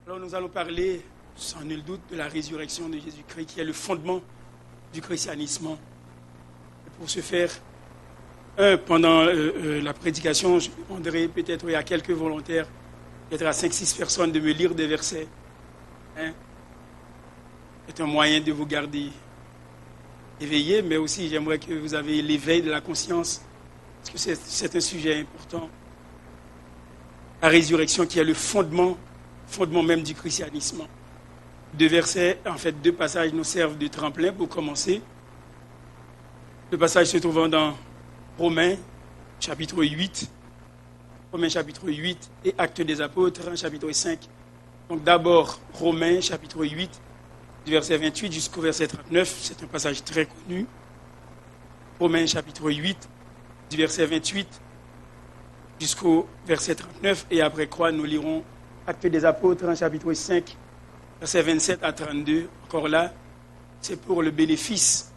Alors nous allons parler, sans nul doute, de la résurrection de Jésus-Christ, qui est le fondement du christianisme. Et pour ce faire, pendant la prédication, je demanderai peut-être à quelques volontaires, peut-être à 5-6 personnes, de me lire des versets. C'est un moyen de vous garder éveillés, mais aussi j'aimerais que vous ayez l'éveil de la conscience, parce que c'est un sujet important. La résurrection qui est le fondement même du christianisme. Deux passages nous servent de tremplin pour commencer. Le passage se trouvant dans Romains, chapitre 8. Romains, chapitre 8 et Actes des Apôtres, chapitre 5. Donc d'abord, Romains, chapitre 8, du verset 28 jusqu'au verset 39. C'est un passage très connu. Romains, chapitre 8, du verset 28 jusqu'au verset 39. Et après quoi, nous lirons Actes des Apôtres, chapitre 5, verset 27 à 32. Encore là, c'est pour le bénéfice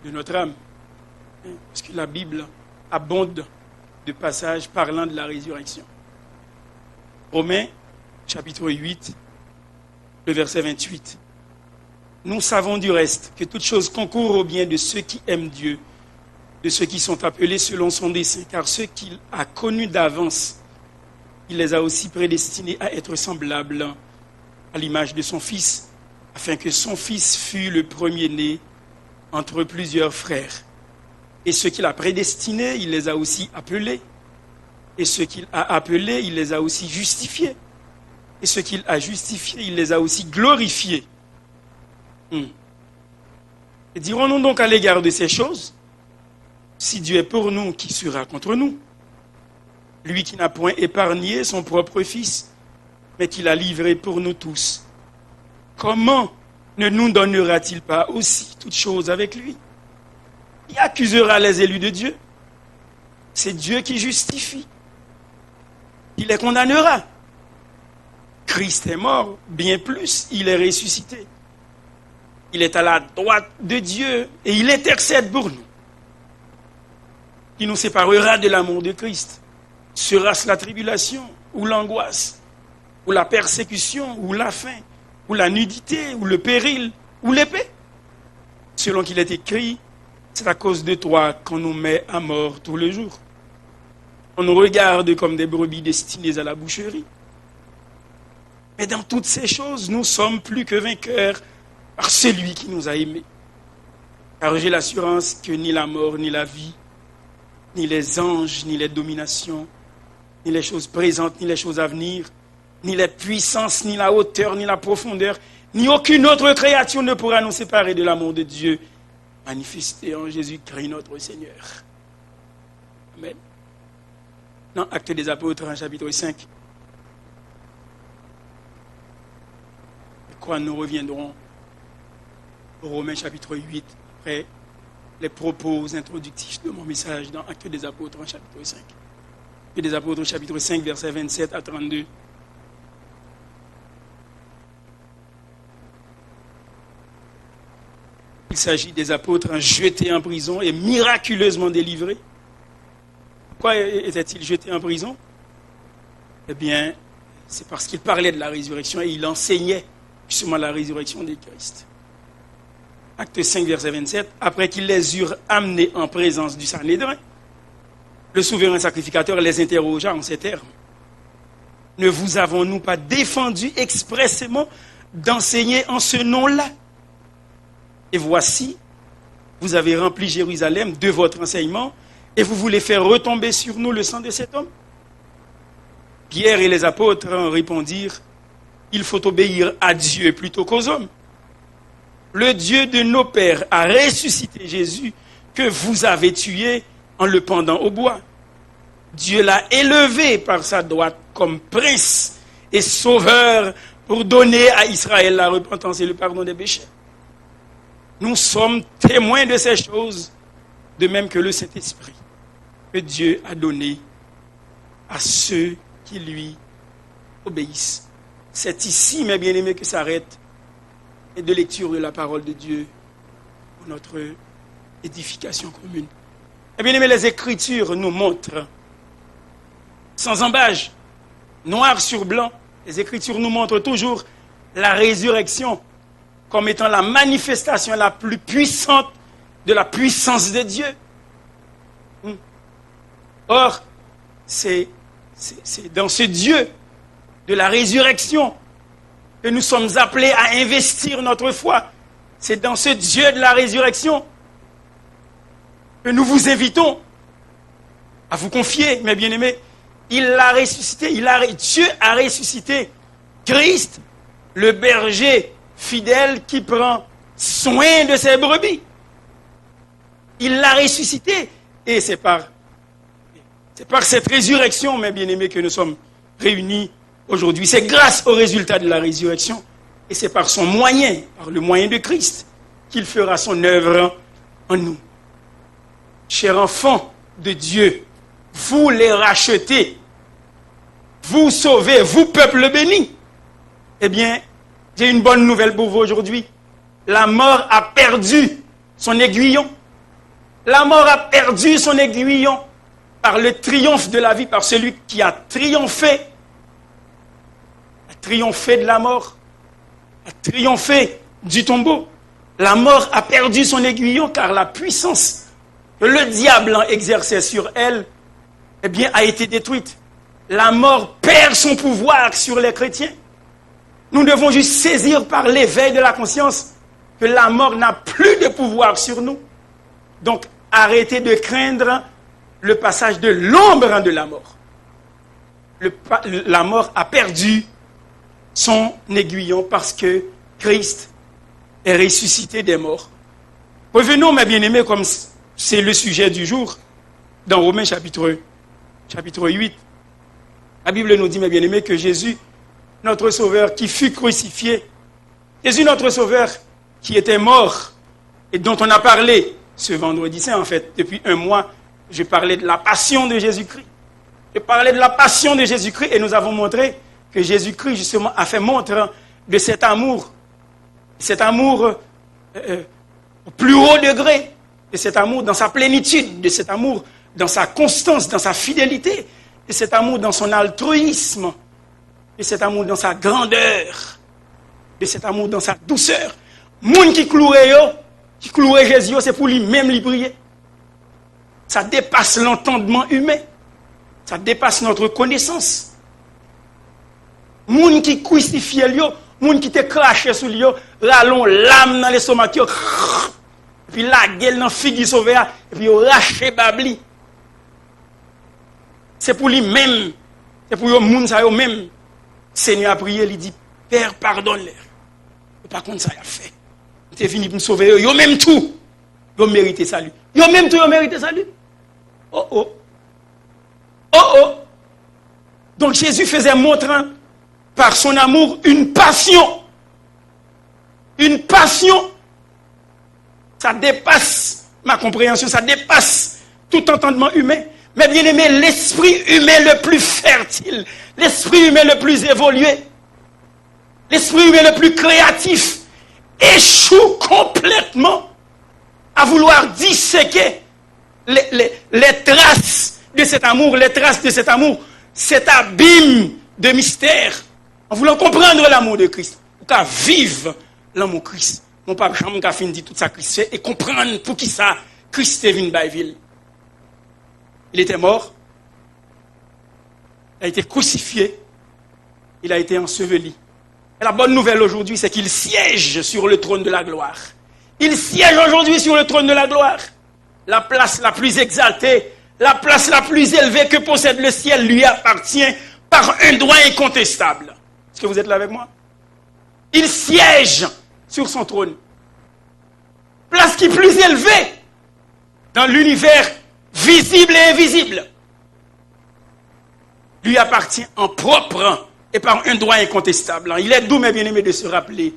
de notre âme. Parce que la Bible abonde de passages parlant de la résurrection. Romains, chapitre 8, le verset 28. Nous savons du reste que toute chose concourt au bien de ceux qui aiment Dieu, de ceux qui sont appelés selon son dessein, car ceux qu'il a connus d'avance, il les a aussi prédestinés à être semblables à l'image de son Fils, afin que son Fils fût le premier-né entre plusieurs frères. Et ceux qu'il a prédestinés, il les a aussi appelés. Et ceux qu'il a appelés, il les a aussi justifiés. Et ceux qu'il a justifiés, il les a aussi glorifiés. Et dirons-nous donc à l'égard de ces choses, si Dieu est pour nous, qui sera contre nous? Lui qui n'a point épargné son propre Fils, mais qui l'a livré pour nous tous. Comment ne nous donnera-t-il pas aussi toutes choses avec lui? Qui accusera les élus de Dieu? C'est Dieu qui justifie. Il les condamnera. Christ est mort, bien plus, il est ressuscité. Il est à la droite de Dieu et il intercède pour nous. Qui nous séparera de l'amour de Christ? Sera-ce la tribulation, ou l'angoisse, ou la persécution, ou la faim, ou la nudité, ou le péril, ou l'épée? Selon qu'il est écrit, c'est à cause de toi qu'on nous met à mort tous les jours. On nous regarde comme des brebis destinées à la boucherie. Mais dans toutes ces choses, nous sommes plus que vainqueurs par celui qui nous a aimés. Car j'ai l'assurance que ni la mort, ni la vie, ni les anges, ni les dominations, ni les choses présentes, ni les choses à venir, ni les puissances, ni la hauteur, ni la profondeur, ni aucune autre créature ne pourra nous séparer de l'amour de Dieu, manifesté en Jésus-Christ notre Seigneur. Amen. Dans Actes des Apôtres, chapitre 5. De quoi nous reviendrons au Romains, chapitre 8, après les propos introductifs de mon message dans Actes des Apôtres, chapitre 5. Actes des Apôtres, chapitre 5, versets 27 à 32. Il s'agit des apôtres jetés en prison et miraculeusement délivrés. Pourquoi étaient-ils jetés en prison? Eh bien, c'est parce qu'ils parlaient de la résurrection et ils enseignaient justement la résurrection de Christ. Acte 5, verset 27, après qu'ils les eurent amenés en présence du Sanhédrin, le souverain sacrificateur les interrogea en ces termes. Ne vous avons-nous pas défendu expressément d'enseigner en ce nom-là? Et voici, vous avez rempli Jérusalem de votre enseignement et vous voulez faire retomber sur nous le sang de cet homme? Pierre et les apôtres répondirent, il faut obéir à Dieu plutôt qu'aux hommes. Le Dieu de nos pères a ressuscité Jésus que vous avez tué en le pendant au bois. Dieu l'a élevé par sa droite comme prince et sauveur pour donner à Israël la repentance et le pardon des péchés. Nous sommes témoins de ces choses, de même que le Saint-Esprit que Dieu a donné à ceux qui lui obéissent. C'est ici, mes bien-aimés, que s'arrête et de lecture de la parole de Dieu pour notre édification commune. Eh bien, les Écritures nous montrent, sans embâche, Noir sur blanc, les Écritures nous montrent toujours la résurrection comme étant la manifestation la plus puissante de la puissance de Dieu. Or, c'est dans ce Dieu de la résurrection que nous sommes appelés à investir notre foi. C'est dans ce Dieu de la résurrection que nous vous invitons à vous confier, mes bien-aimés. Il l'a ressuscité, Dieu a ressuscité Christ, le berger fidèle qui prend soin de ses brebis. Il l'a ressuscité et c'est par cette résurrection, mes bien-aimés, que nous sommes réunis aujourd'hui. C'est grâce au résultat de la résurrection et c'est par son moyen, par le moyen de Christ, qu'il fera son œuvre en nous. Chers enfants de Dieu, vous les rachetez, vous sauvez, vous peuple béni. Eh bien, j'ai une bonne nouvelle pour vous aujourd'hui. La mort a perdu son aiguillon. La mort a perdu son aiguillon par le triomphe de la vie, par celui qui a triomphé de la mort, a triomphé du tombeau. La mort a perdu son aiguillon car la puissance que le diable exerçait sur elle, eh bien, a été détruite. La mort perd son pouvoir sur les chrétiens. Nous devons juste saisir par l'éveil de la conscience que la mort n'a plus de pouvoir sur nous. Donc, arrêtez de craindre le passage de l'ombre de la mort. La mort a perdu son aiguillon parce que Christ est ressuscité des morts. Revenons, mes bien-aimés, comme c'est le sujet du jour, dans Romains chapitre 8. La Bible nous dit, mes bien-aimés, que Jésus, notre Sauveur, qui fut crucifié, Jésus, notre Sauveur, qui était mort, et dont on a parlé ce vendredi saint, en fait, depuis un mois, je parlais de la passion de Jésus-Christ. Je parlais de la passion de Jésus-Christ, et nous avons montré que Jésus-Christ, justement, a fait montre de cet amour au plus haut degré, de cet amour dans sa plénitude, de cet amour dans sa constance, dans sa fidélité, de cet amour dans son altruisme, de cet amour dans sa grandeur, de cet amour dans sa douceur. Moun qui clouait Jésus, c'est pour lui-même lui prier. Ça dépasse l'entendement humain. Ça dépasse notre connaissance. Moun qui crucifiait lui, moun qui te craché sur lui, rallon l'âme dans l'estomac, puis la gueule dans figue sauvé, et puis raché babli. C'est pour lui-même, c'est pour le monde ça même. Seigneur a prié, il dit Père, pardonne-leur. Par contre ça a fait. Tu es venu pour me sauver, yo même tout. Yo mérité salut. Yo même tout, yo mérité salut. Oh oh. Oh oh. Donc Jésus faisait montrant par son amour une passion. Une passion. Ça dépasse ma compréhension, ça dépasse tout entendement humain. Mais bien aimé, l'esprit humain le plus fertile, l'esprit humain le plus évolué, l'esprit humain le plus créatif, échoue complètement à vouloir disséquer les traces de cet amour, cet abîme de mystère, en voulant comprendre l'amour de Christ, ou qu'à vivre l'amour de Christ. Mon papa Jean a fini tout ça Christ fait et comprendre pour qui ça Christ est venu Bayville. Il était mort, il a été crucifié, il a été enseveli. Et la bonne nouvelle aujourd'hui, c'est qu'il siège sur le trône de la gloire. Il siège aujourd'hui sur le trône de la gloire. La place la plus exaltée, la place la plus élevée que possède le ciel lui appartient par un droit incontestable. Est-ce que vous êtes là avec moi? Il siège sur son trône. Place qui est plus élevée dans l'univers visible et invisible. Lui appartient en propre et par un droit incontestable. Il est doux, mes bien-aimés, de se rappeler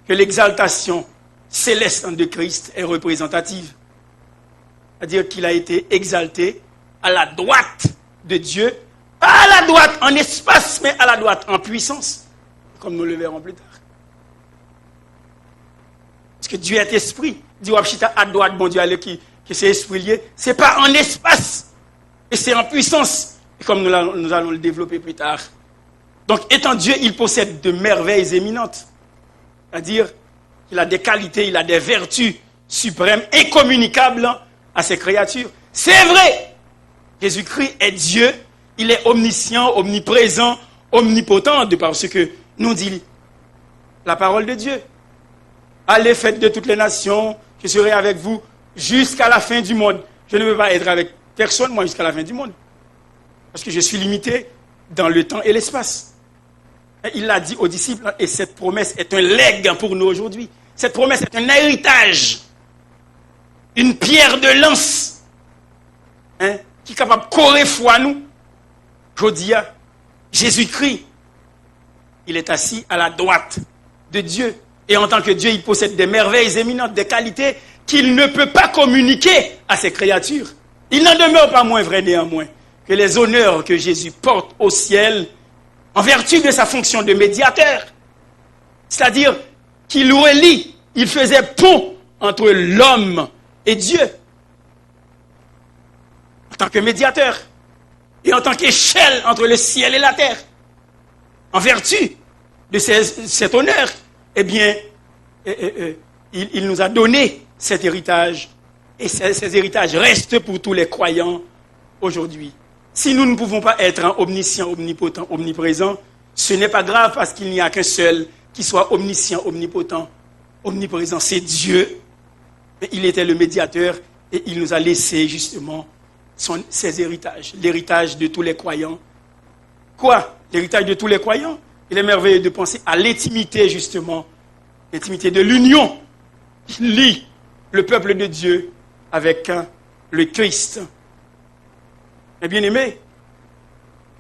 que l'exaltation céleste de Christ est représentative. C'est-à-dire qu'il a été exalté à la droite de Dieu, pas à la droite en espace, mais à la droite en puissance, comme nous le verrons plus tard. Parce que Dieu est esprit. Dit Wapchita à droite, bon Dieu, que c'est esprit lié. Ce n'est pas en espace, et c'est en puissance. Et comme nous allons le développer plus tard, Donc, étant Dieu, il possède de merveilles éminentes. C'est-à-dire qu'il a des qualités, il a des vertus suprêmes, incommunicables à ses créatures. C'est vrai, Jésus-Christ est Dieu, il est omniscient, omniprésent, omnipotent, de par ce que nous dit la parole de Dieu. Allez, faites de toutes les nations, je serai avec vous jusqu'à la fin du monde. Je ne veux pas être avec personne, moi, jusqu'à la fin du monde. Parce que je suis limité dans le temps et l'espace. Il l'a dit aux disciples, et cette promesse est un legs pour nous aujourd'hui. Cette promesse est un héritage, une pierre de lance, qui est capable de courir foi nous. Je dis, Jésus-Christ, il est assis à la droite de Dieu. Et en tant que Dieu, il possède des merveilles éminentes, des qualités qu'il ne peut pas communiquer à ses créatures. Il n'en demeure pas moins vrai néanmoins que les honneurs que Jésus porte au ciel en vertu de sa fonction de médiateur. C'est-à-dire qu'il relie, il faisait pont entre l'homme et Dieu. En tant que médiateur et en tant qu'échelle entre le ciel et la terre. En vertu de cet honneur, eh bien, il nous a donné cet héritage. Et ces héritages restent pour tous les croyants aujourd'hui. Si nous ne pouvons pas être omniscient, omnipotent, omniprésent, ce n'est pas grave parce qu'il n'y a qu'un seul qui soit omniscient, omnipotent, omniprésent. C'est Dieu. Mais il était le médiateur et il nous a laissé justement ses héritages. L'héritage de tous les croyants. Quoi? L'héritage de tous les croyants? Il est merveilleux de penser à l'intimité justement. L'intimité de l'union qui lie le peuple de Dieu avec le Christ. Mais bien aimé,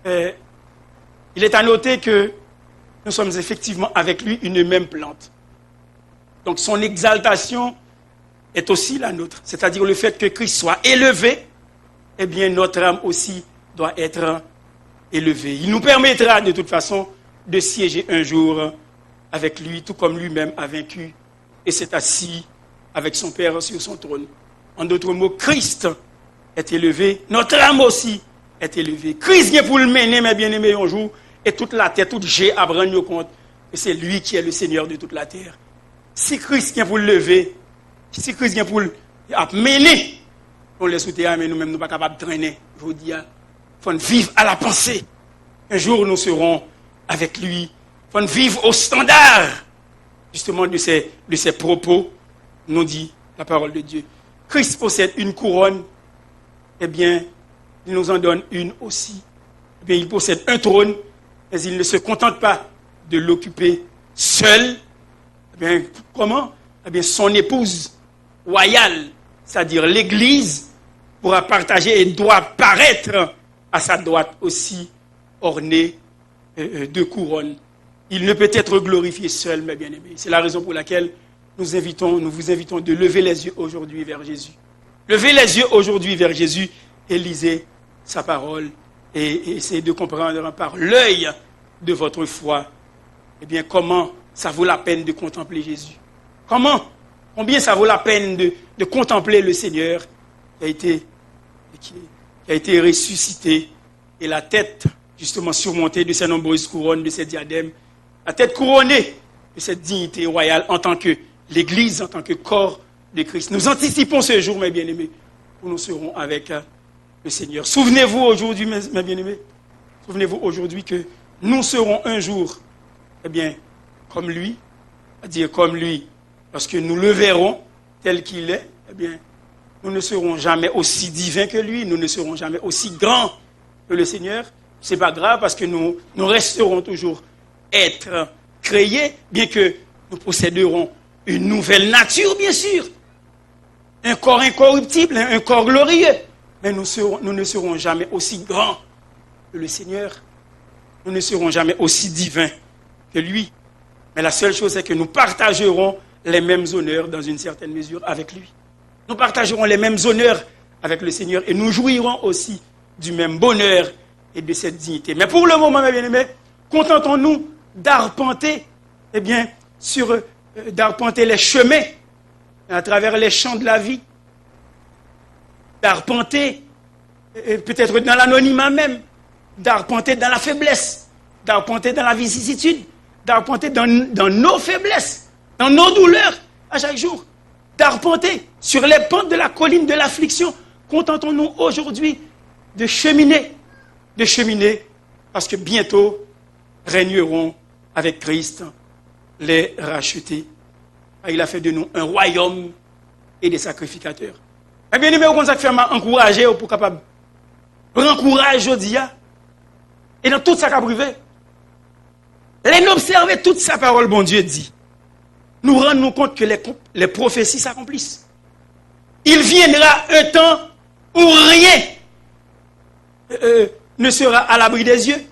il est à noter que nous sommes effectivement avec lui une même plante. Donc son exaltation est aussi la nôtre. C'est-à-dire le fait que Christ soit élevé, eh bien notre âme aussi doit être élevée. Il nous permettra de toute façon de siéger un jour avec lui, tout comme lui-même a vaincu et s'est assis avec son Père sur son trône. En d'autres mots, Christ est élevé, notre âme aussi est élevée. Christ vient pour le mener, mes bien-aimés, un jour, et toute la terre, toute j'ai à prendre compte que c'est lui qui est le Seigneur de toute la terre. Si Christ vient pour le lever, si Christ vient pour le mener, on laisse sous terre, mais nous-mêmes, nous ne sommes pas capables de traîner. Je vous dis, il faut vivre à la pensée. Un jour, nous serons avec lui. Il faut vivre au standard, justement, de ses propos, nous dit la parole de Dieu. Christ possède une couronne, eh bien, il nous en donne une aussi. Eh bien, il possède un trône, mais il ne se contente pas de l'occuper seul. Eh bien, comment? Eh bien, son épouse royale, c'est-à-dire l'Église, pourra partager et doit paraître à sa droite aussi ornée de couronne. Il ne peut être glorifié seul, mes bien-aimés. C'est la raison pour laquelle nous vous invitons de lever les yeux aujourd'hui vers Jésus. Levez les yeux aujourd'hui vers Jésus et lisez sa parole et essayez de comprendre par l'œil de votre foi, eh bien, comment ça vaut la peine de contempler Jésus. Combien ça vaut la peine de contempler le Seigneur qui a été ressuscité et la tête justement surmontée de ses nombreuses couronnes, de ses diadèmes, la tête couronnée de cette dignité royale en tant que l'Église, en tant que corps de Christ. Nous anticipons ce jour, mes bien-aimés, où nous serons avec le Seigneur. Souvenez-vous aujourd'hui, mes bien-aimés, souvenez-vous aujourd'hui que nous serons un jour, eh bien, comme lui, c'est-à-dire comme lui, parce que nous le verrons tel qu'il est, eh bien, nous ne serons jamais aussi divins que lui, nous ne serons jamais aussi grands que le Seigneur. Ce n'est pas grave parce que nous resterons toujours être créés, bien que nous posséderons une nouvelle nature, bien sûr. Un corps incorruptible, un corps glorieux. Mais nous ne serons jamais aussi grands que le Seigneur. Nous ne serons jamais aussi divins que lui. Mais la seule chose, c'est que nous partagerons les mêmes honneurs dans une certaine mesure avec lui. Nous partagerons les mêmes honneurs avec le Seigneur et nous jouirons aussi du même bonheur et de cette dignité. Mais pour le moment, mes bien-aimés, contentons-nous d'arpenter, eh bien, d'arpenter les chemins à travers les champs de la vie, d'arpenter peut-être dans l'anonymat même, d'arpenter dans la faiblesse, d'arpenter dans la vicissitude, d'arpenter dans nos faiblesses, dans nos douleurs à chaque jour, d'arpenter sur les pentes de la colline de l'affliction. Contentons-nous aujourd'hui de cheminer, parce que bientôt régneront avec Christ les rachetés. Il a fait de nous un royaume et des sacrificateurs. Et bien aimé, on fait encourager pour capable prendre courage aujourd'hui. Et dans tout ça qu'a privé, l'observer toute sa parole, bon Dieu dit, nous rendons compte que les prophéties s'accomplissent. Il viendra un temps où rien ne sera à l'abri des yeux.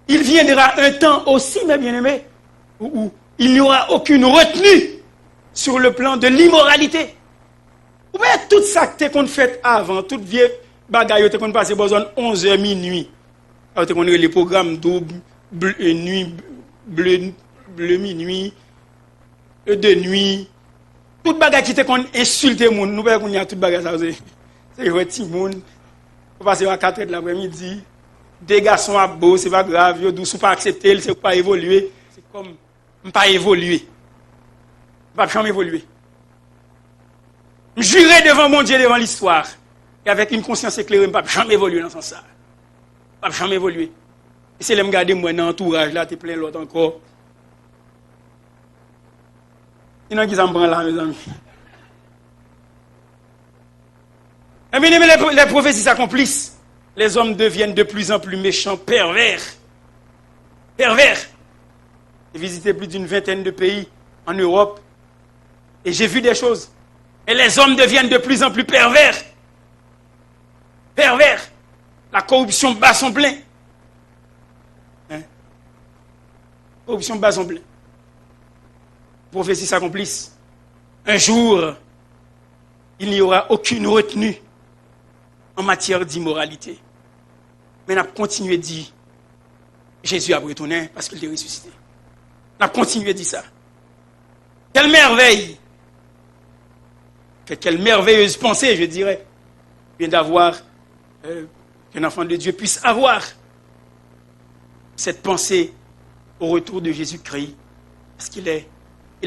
Il viendra un temps aussi, mes bien-aimés, où il n'y aura aucune retenue sur le plan de l'immoralité. Vous voyez, tout ça que tu as fait avant, toute vieille bagaille, tu as passé besoin de 11h minuit. Tu as les programmes double, nuit, bleu minuit, de nuit. Toute bagaille qui t'a insulté le monde, nous voyons qu'il y a toute bagaille ça. C'est petit monde. On passe à 4h de l'après-midi. Des garçons à beau, c'est pas grave. Ils ne pas accepter, c'est pas évoluer. C'est comme pas évoluer. Pas jamais évoluer. Jurer devant mon Dieu, devant l'histoire. Et avec une conscience éclairée, je ne vais jamais évoluer dans ce sens. Je ne vais jamais évoluer. Et c'est là que je regarde moi dans l'entourage, là, tu es plein l'autre encore. Il y en a qui s'en prennent là, mes amis. Et bien, les prophéties s'accomplissent. Les hommes deviennent de plus en plus méchants, pervers. Pervers. J'ai visité plus d'une vingtaine de pays en Europe. Et j'ai vu des choses. Et les hommes deviennent de plus en plus pervers. Pervers. La corruption bat son plein. Corruption bat son plein. Prophéties s'accomplissent. Un jour, il n'y aura aucune retenue en matière d'immoralité. Mais on a continué de dire Jésus a retourné parce qu'il est ressuscité. On a continué de dire ça. Quelle merveille! Quelle merveilleuse pensée, je dirais, vient d'avoir qu'un enfant de Dieu puisse avoir cette pensée au retour de Jésus-Christ. Parce qu'il est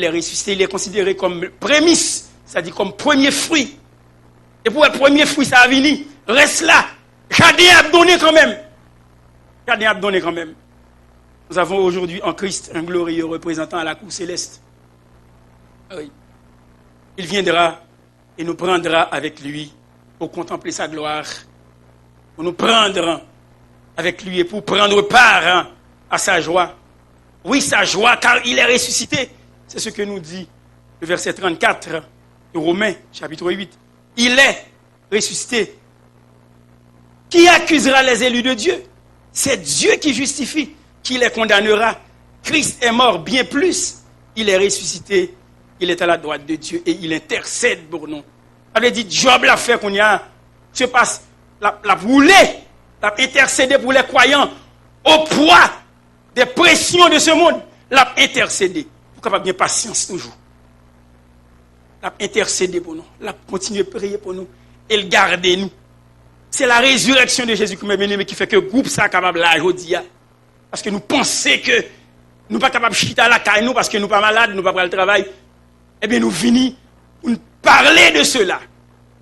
ressuscité, il est considéré comme prémisse, c'est-à-dire comme premier fruit. Et pour le premier fruit, ça a venu. Reste là. Jardin a donné quand même. Jardin a donné quand même. Nous avons aujourd'hui en Christ un glorieux représentant à la cour céleste. Oui. Il viendra et nous prendra avec lui pour contempler sa gloire. Pour nous prendre avec lui et pour prendre part à sa joie. Oui, sa joie, car il est ressuscité. C'est ce que nous dit le verset 34 de Romains, chapitre 8. Il est ressuscité. Qui accusera les élus de Dieu? C'est Dieu qui justifie. Qui les condamnera? Christ est mort bien plus. Il est ressuscité. Il est à la droite de Dieu et il intercède pour nous. Ça veut dire, Job l'a fait qu'on y a, se passe, l'a roulé, l'a intercédé pour les croyants au poids des pressions de ce monde. L'a intercédé. Pour capable de patience toujours. L'a intercédé pour nous. L'a continué à prier pour nous. Et le garder nous. C'est la résurrection de Jésus qui fait que le groupe ça capable là aujourd'hui. Parce que nous pensons que nous ne sommes pas capables de chiter à la caille, nous, parce que nous ne sommes pas malades, nous ne sommes pas le travail. Eh bien, nous venons pour parler de cela.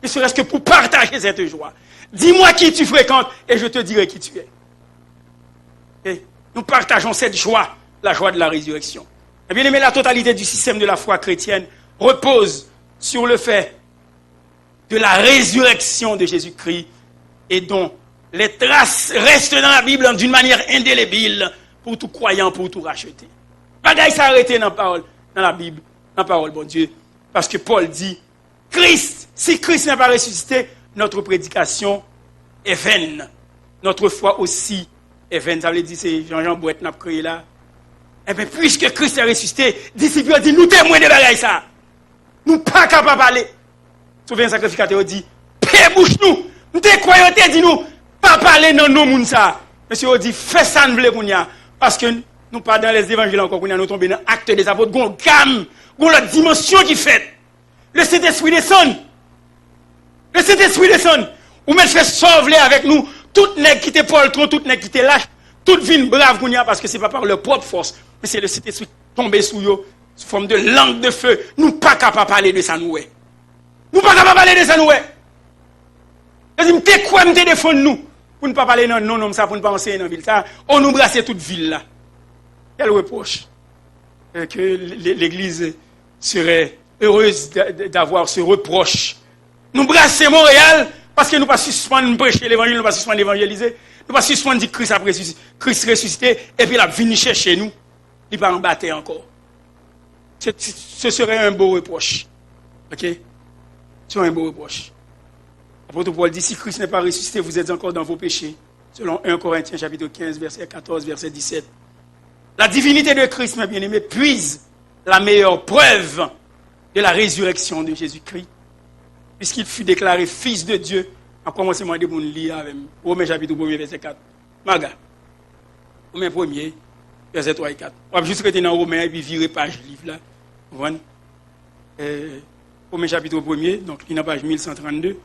Ne serait-ce que pour partager cette joie. Dis-moi qui tu fréquentes et je te dirai qui tu es. Et nous partageons cette joie, la joie de la résurrection. Eh bien, la totalité du système de la foi chrétienne repose sur le fait de la résurrection de Jésus-Christ et dont les traces restent dans la Bible d'une manière indélébile pour tout croyant, pour tout racheter. Bagaille s'arrêter dans la Bible, dans la parole, bon Dieu. Parce que Paul dit, Christ, si Christ n'a pas ressuscité, notre prédication est vaine. Notre foi aussi est vaine. Ça veut dire, c'est Jean-Jean Bouette n'a créé là. Eh bien, puisque Christ est ressuscité, disciples dit, nous témoins de bagaille ça. Nous pas capables de parler. Souvent, un sacrificateur dit, paix bouche nous. Nous te croyons, dit nous, pas parler dans nos moun ça. Monsieur on dit, fais ça nous voulons qu'on y a. Parce que nous pas dans les évangiles encore qu'on y a, nous tombés dans l'acte des apôtres, gon gamme, gon la dimension qui fait. Le Saint-Esprit descend. Le Saint-Esprit descend. Ou même fait sauver avec nous, tout nèg qui te Paul, tout nèg qui te lâche, toute vie brave qu'on y a parce que c'est pas par leur propre force, mais c'est le Saint-Esprit tombé sous eux, sous forme de langue de feu. Nous pas capables de parler de ça, nous. Nous pas capables de parler de ça, nous. C'est-à-dire, m'te quoi m'te défendre nous pour ne pas parler non non ça pour ne pas enseigner dans la ville ça. On nous brasser toute ville là. Quel reproche que l'Église serait heureuse d'avoir ce reproche. Nous brasser Montréal parce que nous pas suspendre prêcher l'évangile, nous pas suspendre évangéliser, nous pas suspendre dire Christ après Christ ressuscité et puis il a venu chercher nous, il va en battre encore. Ce serait un beau reproche. OK? Ce serait un beau reproche. L'apôtre Paul dit, si Christ n'est pas ressuscité, vous êtes encore dans vos péchés. Selon 1 Corinthiens chapitre 15, verset 14, verset 17. La divinité de Christ, mes bien-aimés, puise la meilleure preuve de la résurrection de Jésus-Christ. Puisqu'il fut déclaré fils de Dieu, en commencement de mon lire avec Romains chapitre 1, verset 4. Maga. Romains 1, verset 3 et 4. On va juste rester dans Romains et puis virer page livre là. Vous voyez? Romains chapitre 1, donc il y a page 1132.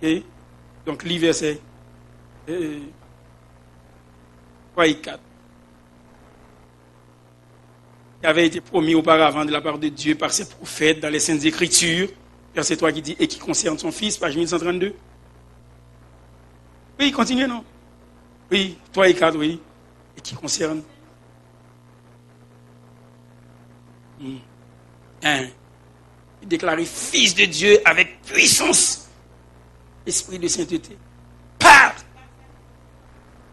Et donc, lit verset 3 et 4. Qui avait été promis auparavant de la part de Dieu par ses prophètes dans les Saintes Écritures. Verset 3 qui dit, et qui concerne son fils, page 1132. Oui, continuez, non? Oui, 3 et 4, oui. Et qui concerne. Il déclaré fils de Dieu avec puissance. Esprit de sainteté, par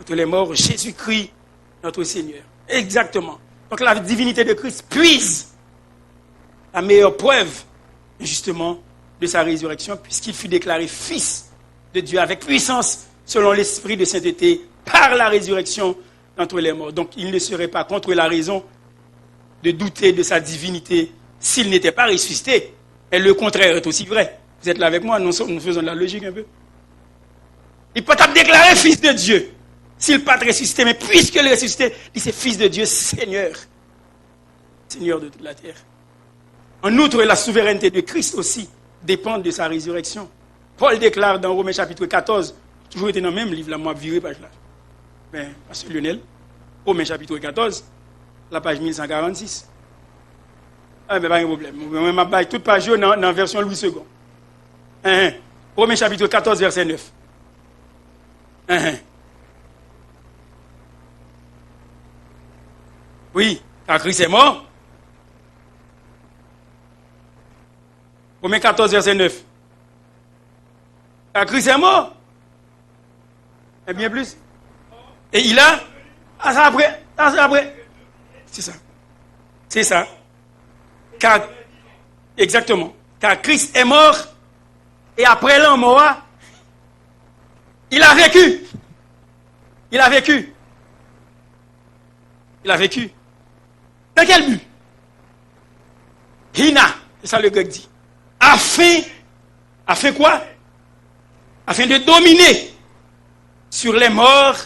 entre les morts, Jésus-Christ, notre Seigneur. Exactement. Donc la divinité de Christ puise la meilleure preuve, justement, de sa résurrection, puisqu'il fut déclaré fils de Dieu avec puissance, selon l'Esprit de sainteté, par la résurrection d'entre les morts. Donc il ne serait pas contre la raison de douter de sa divinité s'il n'était pas ressuscité. Et le contraire est aussi vrai. Vous êtes là avec moi, nous faisons de la logique un peu. Il peut être déclaré fils de Dieu, s'il n'est pas ressuscité, mais puisque le ressuscité, il c'est fils de Dieu, Seigneur. Seigneur de toute la terre. En outre, la souveraineté de Christ aussi dépend de sa résurrection. Paul déclare dans Romains chapitre 14, toujours été dans le même livre, là, moi, viré page là. Mais, Pasteur Lionel, Romains chapitre 14, la page 1146. Ah, mais pas de problème. Je vais toute page dans la version Louis II. Romains chapitre 14, verset 9. Oui, car Christ est mort. Romains 14, verset 9. Car Christ est mort. Et bien plus. Et il a. Ah, ça après. Ah, ça après. C'est ça. C'est ça. Car. Exactement. Car Christ est mort. Et après la mort, il a vécu. Il a vécu. Il a vécu. Dans quel but? Hina, c'est ça le grec dit. Afin quoi? Afin de dominer sur les morts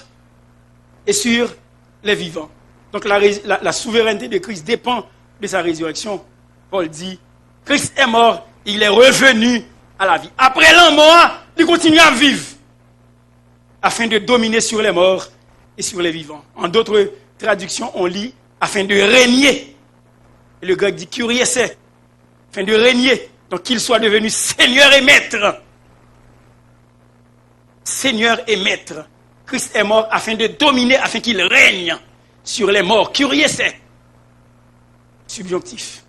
et sur les vivants. Donc la souveraineté de Christ dépend de sa résurrection. Paul dit, Christ est mort, il est revenu à la vie. Après la mort, il continue à vivre afin de dominer sur les morts et sur les vivants. En d'autres traductions, on lit afin de régner. Et le grec dit kuriese, afin de régner. Donc qu'il soit devenu Seigneur et Maître. Seigneur et Maître. Christ est mort afin de dominer, afin qu'il règne sur les morts. Kuriese. Subjonctif.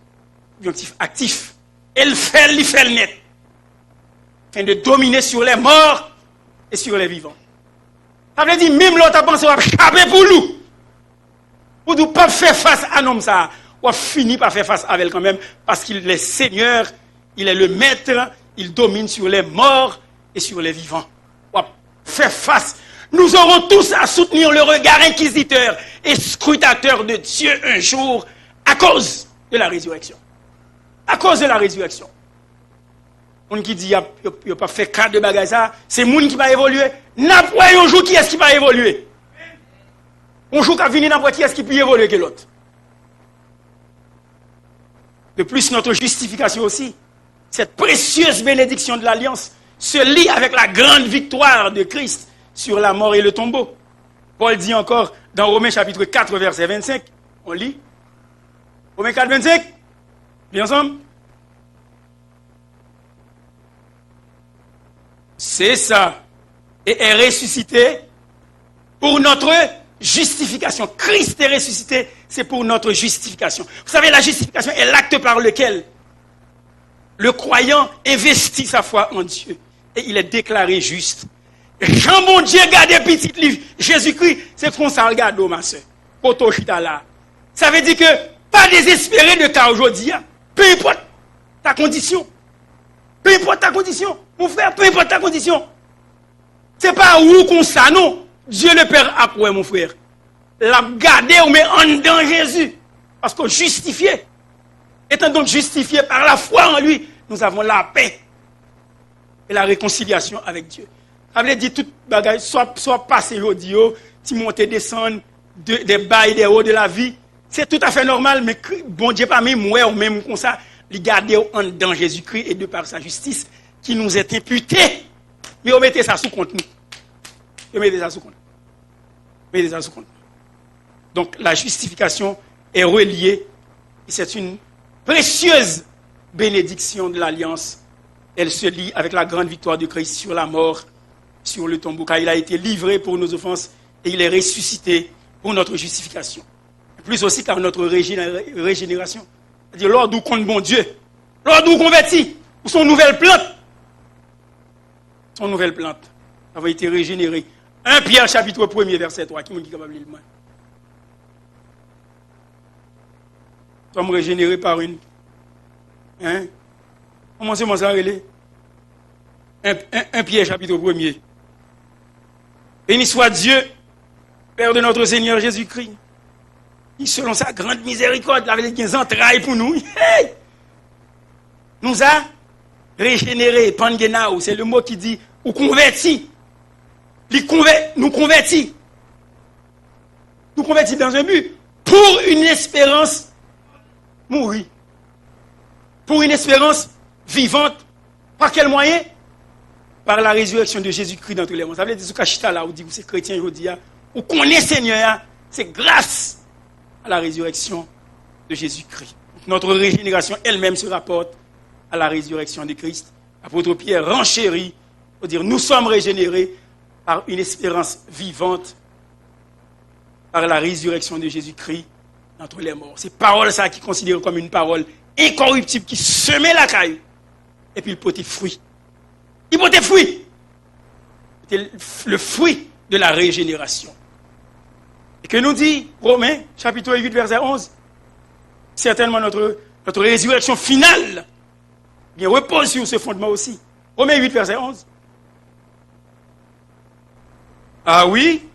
Subjonctif actif. Il fait le net. Afin de dominer sur les morts et sur les vivants. Ça veut dire, même l'autre a pensé à échapper pour nous. Pour ne pas faire face à l'homme ça. Ou a fini par faire face avec elle quand même. Parce qu'il est Seigneur, il est le Maître, il domine sur les morts et sur les vivants. Ou a faire face. Nous aurons tous à soutenir le regard inquisiteur et scrutateur de Dieu un jour à cause de la résurrection. À cause de la résurrection. On qui dit qu'il n'y a pas fait cas de bagages ça, c'est monde qui va évoluer. N'importe un jour qui est-ce qui va évoluer. Un jour qui va venir n'importe qui est-ce qui peut évoluer que l'autre. De plus, notre justification aussi, cette précieuse bénédiction de l'Alliance, se lie avec la grande victoire de Christ sur la mort et le tombeau. Paul dit encore, Dans Romains chapitre 4, verset 25, on lit. Romains 4, 25. Bien ensemble. C'est ça. Et est ressuscité pour notre justification. Christ est ressuscité, c'est pour notre justification. Vous savez, la justification est l'acte par lequel le croyant investit sa foi en Dieu. Et il est déclaré juste. Jean mon Dieu, gardez petit livre. Jésus-Christ, c'est qu'on s'en regarde, ma soeur. Là. Ça veut dire que pas désespérer de cas aujourd'hui. Peu importe ta condition. Peu importe ta condition. Mon frère, peu importe ta condition. C'est pas où qu'on ça, non. Dieu le Père a quoi, mon frère? L'a gardé ou met en dedans Jésus. Parce qu'on justifié. Étant donc justifié par la foi en lui, nous avons la paix et la réconciliation avec Dieu. Ça veut dire tout bagage, soit passer l'audio, si monter, descendre, des bas et des hauts de la vie. C'est tout à fait normal, mais bon Dieu pas même moi ou même comme ça, il garder en dedans Jésus-Christ et de par sa justice qui nous est imputée. Mais on mettez ça sous compte nous. On mettez ça sous compte. Mettez ça sous compte. Donc la justification est reliée et c'est une précieuse bénédiction de l'alliance. Elle se lie avec la grande victoire de Christ sur la mort, sur le tombeau, car il a été livré pour nos offenses et il est ressuscité pour notre justification. Plus aussi car notre régénération. C'est-à-dire, lors d'où compte bon Dieu, lors d'où converti, ou son nouvelle plante. Son nouvelle plante avait été régénérée. 1 Pierre chapitre 1er verset 3. Qui m'a dit capable de lire? Nous sommes régénérés par une. Hein? Comment c'est ça relais? 1 Pierre chapitre 1er. Béni soit Dieu, Père de notre Seigneur Jésus-Christ, qui selon sa grande miséricorde avait des entrailles pour nous, nous a régénérés, pangenao, c'est le mot qui dit, ou convertis. Nous convertis. Nous convertis dans un but pour une espérance mourir. Pour une espérance vivante. Par quel moyen? Par la résurrection de Jésus-Christ d'entre les morts. Ça veut dire que Chita là, vous dites que c'est chrétien aujourd'hui, ou connaît Seigneur, c'est grâce à la résurrection de Jésus-Christ. Notre régénération elle-même se rapporte à la résurrection de Christ. L'apôtre Pierre renchérit pour dire nous sommes régénérés par une espérance vivante, par la résurrection de Jésus-Christ d'entre les morts. C'est parole ça qui est considérée comme une parole incorruptible qui semait la caille et puis il portait fruit. Il portait fruit. C'était le fruit de la régénération. Et que nous dit Romains, chapitre 8, verset 11, certainement notre résurrection finale bien repose sur ce fondement aussi. Romains 8, verset 11. Ah oui?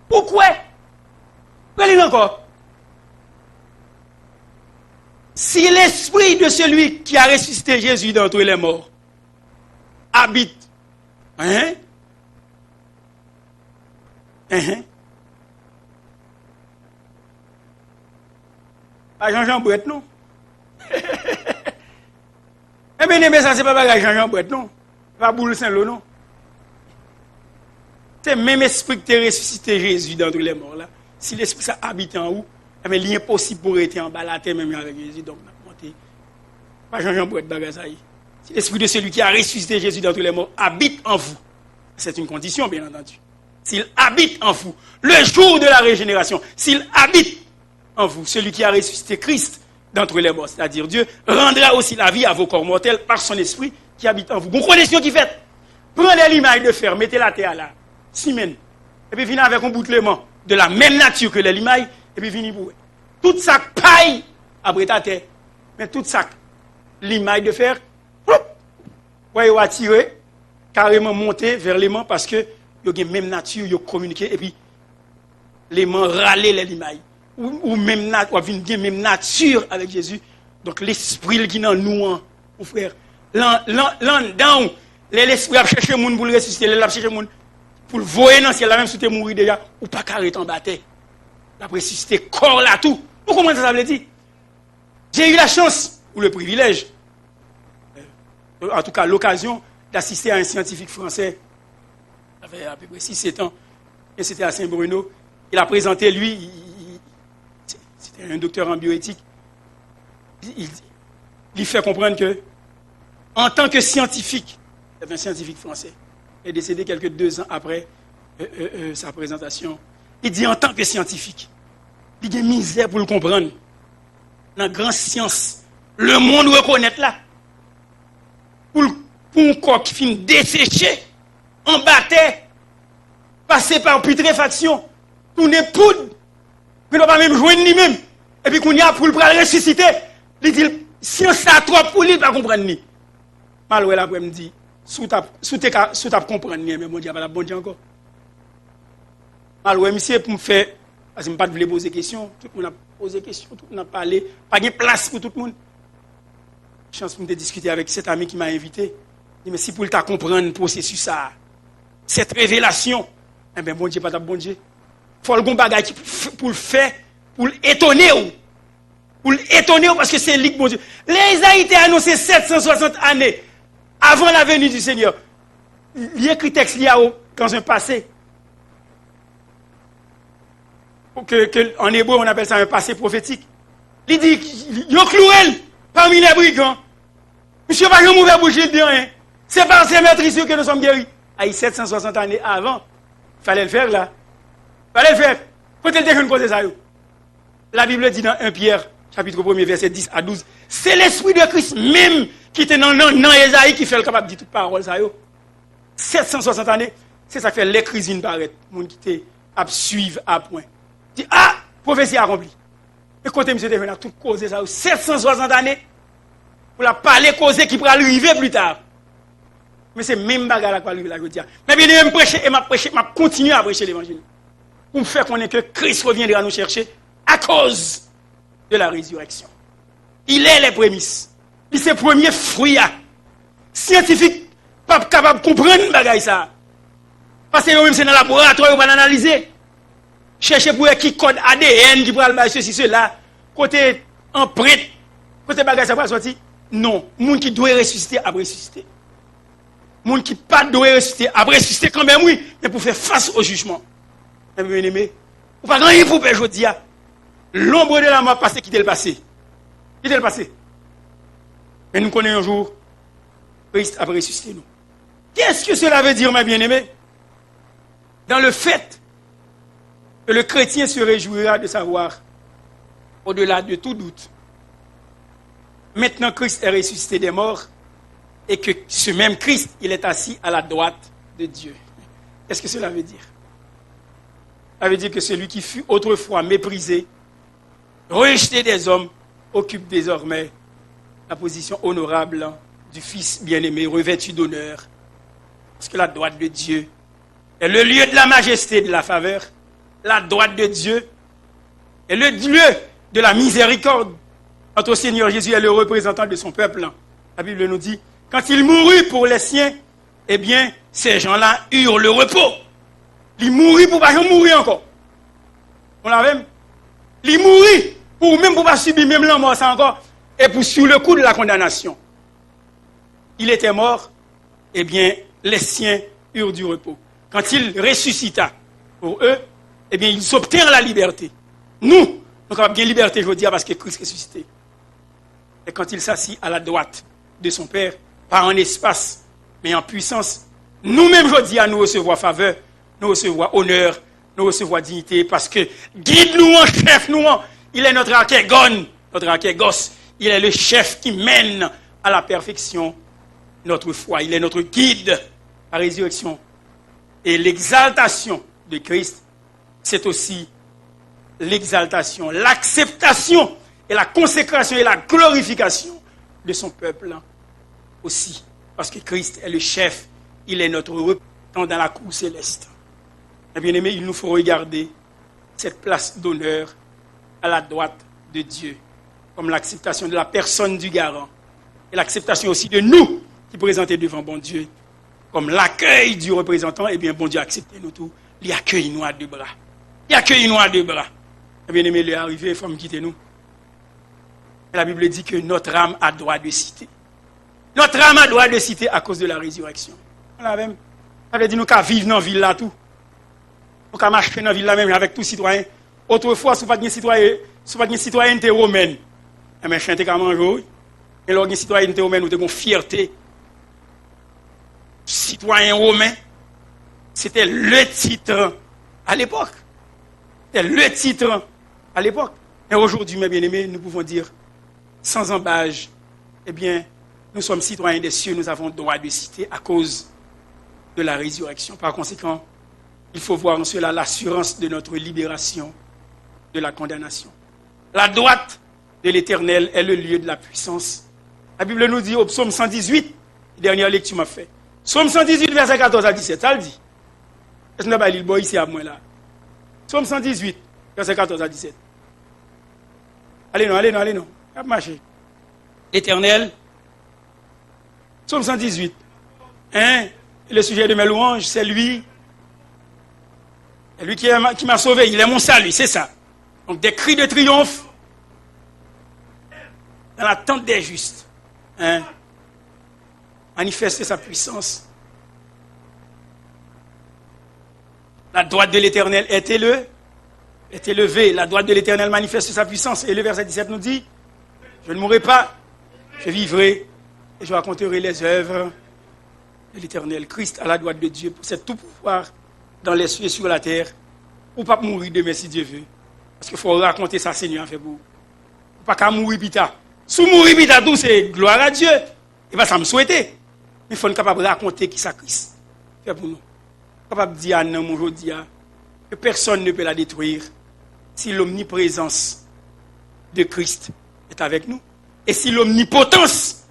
Pourquoi? Regardez encore. Si l'esprit de celui qui a ressuscité Jésus d'entre les morts habite, pas Jean-Jean Brett, non? Eh bien, mais ça, c'est pas Jean-Jean Brett, non? Pas Boule Saint-Lô, non? C'est le même esprit qui a ressuscité Jésus d'entre les morts, là. Si l'esprit ça habite en haut, eh bien, il est impossible pour être en bas la terre, même avec Jésus, donc, monter. Pas Jean-Jean Brett, bagaille. Si l'esprit de celui qui a ressuscité Jésus d'entre les morts habite en vous, c'est une condition, bien entendu. S'il habite en vous, le jour de la régénération, s'il habite en vous, celui qui a ressuscité Christ d'entre les morts, c'est-à-dire Dieu, rendra aussi la vie à vos corps mortels par son esprit qui habite en vous. Vous connaissez ce qui fait? Prenez l'image de fer, mettez la terre là, ciment, et puis venez avec un boutlement de la même nature que les limailles, et puis venez pour toute sa paille après ta terre, mais toute sa limaille de fer, voyez, vous attirer, carrément monter vers l'aimant parce que vous avez la même nature, vous communiquez, et puis l'aimant râler les limailles. Ou même même nature avec Jésus. Donc l'esprit qui est dans nous, mon frère. L'en l'esprit a cherché le monde pour le ressusciter, l'a cherché le monde pour le voir dans le ciel, même si tu es mort déjà, ou pas carré en bataille. La ressuscité, corps là, tout. Vous comprenez ça veut dire? J'ai eu la chance, ou le privilège, en tout cas l'occasion, d'assister à un scientifique français, il avait à peu près 6-7 ans, et c'était à Saint-Bruno. Il a présenté, lui, c'était un docteur en bioéthique, il fait comprendre que, en tant que scientifique, il y avait un scientifique français, il est décédé quelques 2 ans après sa présentation. Il dit en tant que scientifique, il y a une misère pour le comprendre. Dans la grande science, le monde reconnaît là. Pour un corps qui finit desséché, en bataille, passer par putréfaction, tourner poudre, puis ne pas même joindre lui-même. Et puis qu'on y a pour le ressusciter, il dit, science a trop pour lui, il ne va pas comprendre ni. Malheureusement, l'après me dit, sous ta comprendre ni, mais mon Dieu, pas la bonne Dieu encore. Malheureusement, monsieur, pour me faire, parce que je ne pas poser des questions, tout le monde a posé des questions, tout le monde a parlé, pas de place pour tout le monde. Chance pour me discuter avec cet ami qui m'a invité. Il dit, mais si pour ta comprendre le processus, ça, cette révélation, eh bien, bon Dieu, pas ta bon Dieu. Il faut le bon bagage pour le faire, pour l'étonner. Pour l'étonner, parce que c'est lui, bon Dieu. Les a été annoncé 760 années avant la venue du Seigneur. Il y a écrit texte dans un passé. En hébreu, on appelle ça un passé prophétique. Il dit, il y a cloué parmi les brigands. Monsieur, pas de mauvais bouche, il dit rien. C'est par ces maîtrises que nous sommes guéris. Aïe, 760 années avant, il fallait le faire là. Il fallait le faire. Faut-il dire une cause de ça? La Bible dit dans 1 Pierre, chapitre 1, verset 10 à 12, c'est l'esprit de Christ même qui était dans Esaïe qui fait le capable de dire toute parole. 760 années, c'est ça qui fait les crises paraître. Les gens qui te suivent à point. Dit, ah, prophétie accomplie. Et quand monsieur devient tout causé ça, 760 années, pour la parler causer qui pourra arriver plus tard. Mais c'est même bagarre là que je dis. Mais bien, je prêcher et m'a continuer à prêcher l'évangile. Pour me faire connaître que Christ reviendra nous chercher à cause de la résurrection. Il est les prémices. Il c'est le premier fruit. Scientifique, pas capable de comprendre bagaille ça. Parce que même c'est dans le laboratoire, on va l'analyser. Chercher pour qui code ADN qui pourra le ceci, cela. Côté empreinte, côté bagaille ça va sortir. Non. Moun qui doit ressusciter, a ressuscité. Moun qui pas doit ressusciter, a ressuscité quand même, oui, mais pour faire face au jugement. Bien aimé, ou pas rien pour perdre aujourd'hui. L'ombre de la mort passée qui est le passé. Qui est le passé. Mais nous connaissons un jour, Christ a ressuscité nous. Qu'est-ce que cela veut dire, mes bien-aimés? Dans le fait que le chrétien se réjouira de savoir, au-delà de tout doute, maintenant Christ est ressuscité des morts et que ce même Christ, il est assis à la droite de Dieu. Qu'est-ce que cela veut dire? Ça veut dire que celui qui fut autrefois méprisé, rejeté des hommes, occupe désormais la position honorable du Fils bien-aimé, revêtu d'honneur. Parce que la droite de Dieu est le lieu de la majesté, de la faveur. La droite de Dieu est le lieu de la miséricorde. Notre Seigneur Jésus est le représentant de son peuple. La Bible nous dit, quand il mourut pour les siens, eh bien, ces gens-là eurent le repos. Il mourit pour pas mourir encore. On l'a même. Il mourit pour même pour pas subir même la mort ça encore et pour sous le coup de la condamnation. Il était mort, eh bien les siens eurent du repos. Quand il ressuscita pour eux, eh bien ils obtinrent la liberté. Nous avons bien liberté, je veux dire, parce que Christ est ressuscité. Et quand il s'assit à la droite de son Père, pas en espace, mais en puissance, nous-mêmes, je dis, à nous recevoir faveur, nous recevoir honneur, nous recevoir dignité, parce que guide-nous en chef, nous, il est notre archégone, notre archégos, il est le chef qui mène à la perfection notre foi, il est notre guide. La résurrection et l'exaltation de Christ, c'est aussi l'exaltation, l'acceptation et la consécration et la glorification de son peuple aussi, parce que Christ est le chef, il est notre représentant dans la cour céleste. Bien-aimés, il nous faut regarder cette place d'honneur à la droite de Dieu, comme l'acceptation de la personne du garant, et l'acceptation aussi de nous qui présentons devant bon Dieu, comme l'accueil du représentant. Eh bien, bon Dieu, acceptez-nous tout, il accueille nous à deux bras. Il accueille nous à deux bras. Bien-aimés, il est arrivé, il faut me quitter nous. Et la Bible dit que notre âme a droit de citer. Notre âme a droit de citer à cause de la résurrection. Voilà même. Ça veut dire nous qu'à vivre dans la ville là tout. Nous qu'à marcher dans la ville là même avec tous les citoyens. Autrefois, si vous n'avez pas de citoyenneté romaine, mais chanter qu'à manger. Et lorsque vous avez une citoyenneté romaine, vous avez une fierté. Citoyen romain, c'était le titre à l'époque. C'était le titre à l'époque. Et aujourd'hui, mes bien-aimés, nous pouvons dire, sans embâge, eh bien, nous sommes citoyens des cieux, nous avons le droit de citer à cause de la résurrection. Par conséquent, il faut voir en cela l'assurance de notre libération de la condamnation. La droite de l'Éternel est le lieu de la puissance. La Bible nous dit au psaume 118, dernière lecture m'a fait. Psaume 118, verset 14 à 17, ça le dit. Est-ce que nous avons lu ici à moi là? Psaume 118, verset 14 à 17. Allez non. On va marcher. L'Éternel, Psaume 118. Le sujet de mes louanges, c'est lui. C'est lui qui m'a sauvé. Il est mon salut, c'est ça. Donc des cris de triomphe dans la tente des justes. Manifester sa puissance. La droite de l'Éternel est élevée. La droite de l'Éternel manifeste sa puissance. Et le verset 17 nous dit, je ne mourrai pas, je vivrai et je raconterai les œuvres de l'Éternel. Christ à la droite de Dieu possède tout pouvoir dans les cieux et sur la terre. Ou pas mourir demain si Dieu veut. Parce qu'il faut raconter ça, Seigneur, fait pour vous. Pas qu'à mourir pita. Si mourir pita, tout c'est gloire à Dieu. Et bien ça me souhaiter. Mais il faut être capable de raconter qui ça Christ fait pour nous. Capable de dire à nous aujourd'hui que personne ne peut la détruire si l'omniprésence de Christ est avec nous. Et si l'omnipotence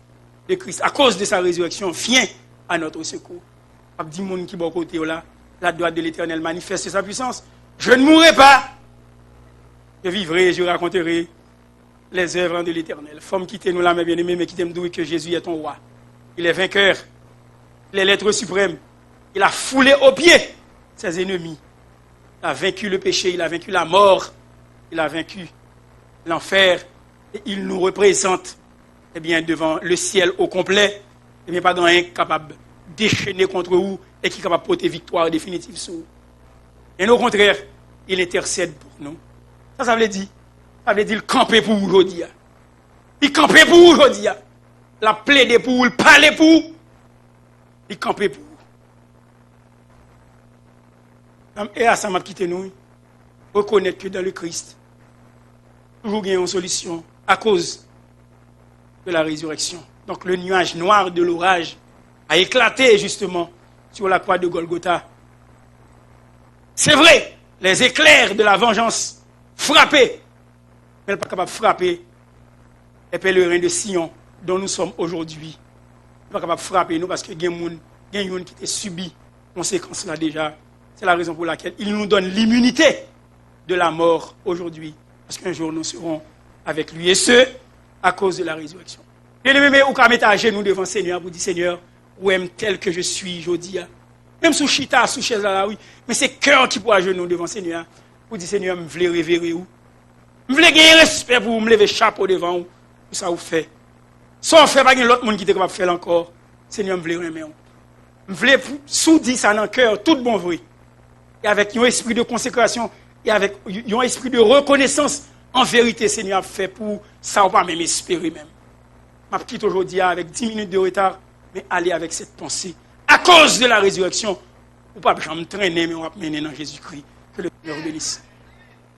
de Christ, à cause de sa résurrection, vient à notre secours. Capable de dire monde qui est bon côté là, la droite de l'Éternel manifeste sa puissance. Je ne mourrai pas. Je vivrai, je raconterai les œuvres de l'Éternel. Femme quitter nous là, mes bien-aimés, mais qui t'aime doué que Jésus est ton roi. Il est vainqueur. Il est l'être suprême. Il a foulé aux pieds ses ennemis. Il a vaincu le péché, il a vaincu la mort, il a vaincu l'enfer. Et il nous représente eh bien, devant le ciel au complet. Et bien, pas dans un capable de déchaîner contre vous et qui est capable de porter victoire définitive sur vous. Et au contraire, il intercède pour nous. Ça veut dire, il camper pour vous aujourd'hui. Il camper pour vous aujourd'hui. La plaider pour vous, il parler pour vous. Il camper pour vous. Et à ça m'a quitté nous. Reconnaître que dans le Christ, toujours il y a une solution à cause de la résurrection. Donc le nuage noir de l'orage a éclaté justement sur la croix de Golgotha. C'est vrai, les éclairs de la vengeance frappaient, mais elle n'est pas capable de frapper les pèlerins de Sion dont nous sommes aujourd'hui. Elle n'est pas capable de frapper nous parce que il y a des gens qui ont subi conséquences là déjà. C'est la raison pour laquelle il nous donne l'immunité de la mort aujourd'hui. Parce qu'un jour nous serons avec lui. Et ce, à cause de la résurrection. Bien-aimé, ou qu'à mettre à genoux devant le Seigneur pour dire Seigneur, ou aime tel que je suis aujourd'hui. Même sous chita, sous chaise là, oui. Mais c'est cœur qui peut à genoux devant le Seigneur. Pour dire Seigneur, je veux révérer où. Je veux gagner respect pour vous, me lever chapeau devant vous. Pour ça vous fait. Sans faire pas l'autre monde qui est capable de faire encore. Seigneur, je veux remettre. Je veux sous-dire ça dans le cœur, tout bon vrai. Et avec un esprit de consécration, et avec un esprit de reconnaissance, en vérité, Seigneur, fait pour ça, on va même espérer même. Je quitte aujourd'hui avec 10 minutes de retard, mais aller avec cette pensée. À cause de la résurrection, ou pas, je vais me traîner, mais on va me mener dans Jésus-Christ. Que le Seigneur vous bénisse.